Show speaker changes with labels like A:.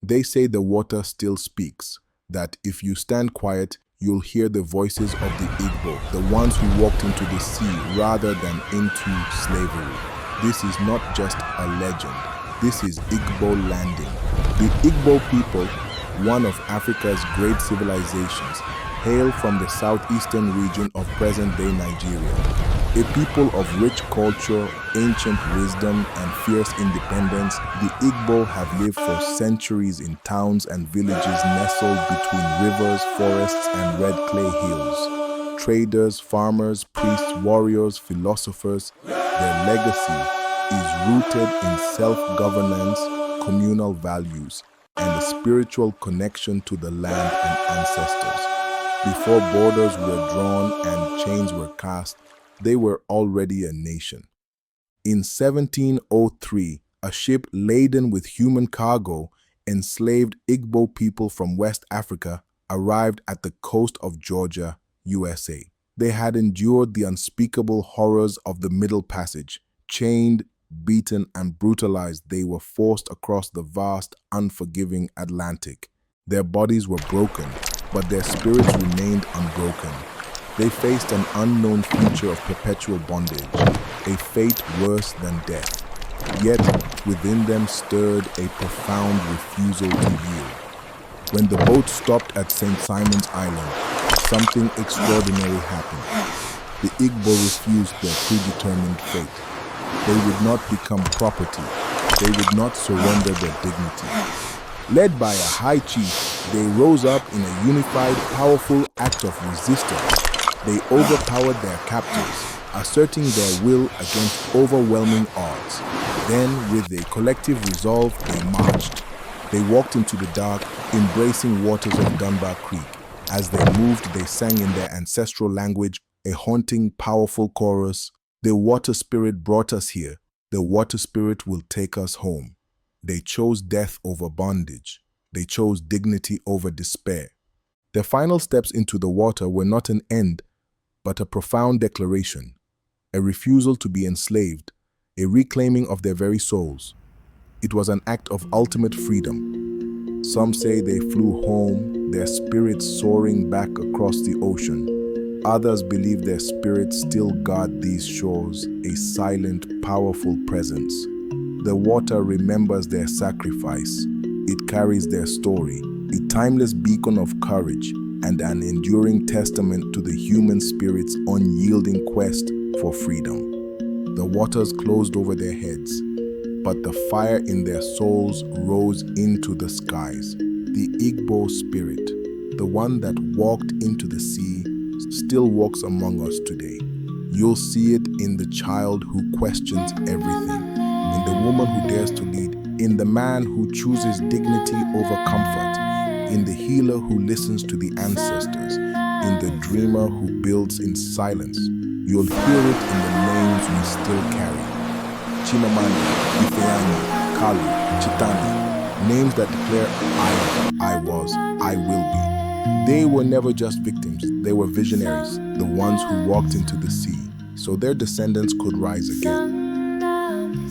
A: They say the water still speaks, that if you stand quiet, you'll hear the voices of the Igbo, the ones who walked into the sea rather than into slavery. This is not just a legend. This is Igbo landing. The Igbo people, one of Africa's great civilizations, hail from the southeastern region of present-day Nigeria. A people of rich culture, ancient wisdom, and fierce independence, the Igbo have lived for centuries in towns and villages nestled between rivers, forests, and red clay hills. Traders, farmers, priests, warriors, philosophers, their legacy is rooted in self-governance, communal values, and a spiritual connection to the land and ancestors. Before borders were drawn and chains were cast, they were already a nation. In 1703, a ship laden with human cargo, enslaved Igbo people from West Africa, arrived at the coast of Georgia, USA. They had endured the unspeakable horrors of the Middle Passage. Chained, beaten, and brutalized, they were forced across the vast, unforgiving Atlantic. Their bodies were broken, but their spirits remained unbroken. They faced an unknown future of perpetual bondage, a fate worse than death. Yet, within them stirred a profound refusal to yield. When the boat stopped at St. Simon's Island, something extraordinary happened. The Igbo refused their predetermined fate. They would not become property. They would not surrender their dignity. Led by a high chief, they rose up in a unified, powerful act of resistance. They overpowered their captors, asserting their will against overwhelming odds. Then, with a collective resolve, they marched. They walked into the dark, embracing waters of Dunbar Creek. As they moved, they sang in their ancestral language, a haunting, powerful chorus. The water spirit brought us here. The water spirit will take us home. They chose death over bondage. They chose dignity over despair. Their final steps into the water were not an end, but a profound declaration, a refusal to be enslaved, a reclaiming of their very souls. It was an act of ultimate freedom. Some say they flew home, their spirits soaring back across the ocean. Others believe their spirits still guard these shores, a silent, powerful presence. The water remembers their sacrifice. It carries their story, a timeless beacon of courage and an enduring testament to the human spirit's unyielding quest for freedom. The waters closed over their heads, but the fire in their souls rose into the skies. The Igbo spirit, the one that walked into the sea, still walks among us today. You'll see it in the child who questions everything, in the woman who dares to lead, in the man who chooses dignity over comfort, in the healer who listens to the ancestors, in the dreamer who builds in silence. You'll hear it in the names we still carry. Chimamanda, Ifeanyi, Kalu, Chitani, names that declare I was, I will be. They were never just victims, they were visionaries, the ones who walked into the sea, so their descendants could rise again.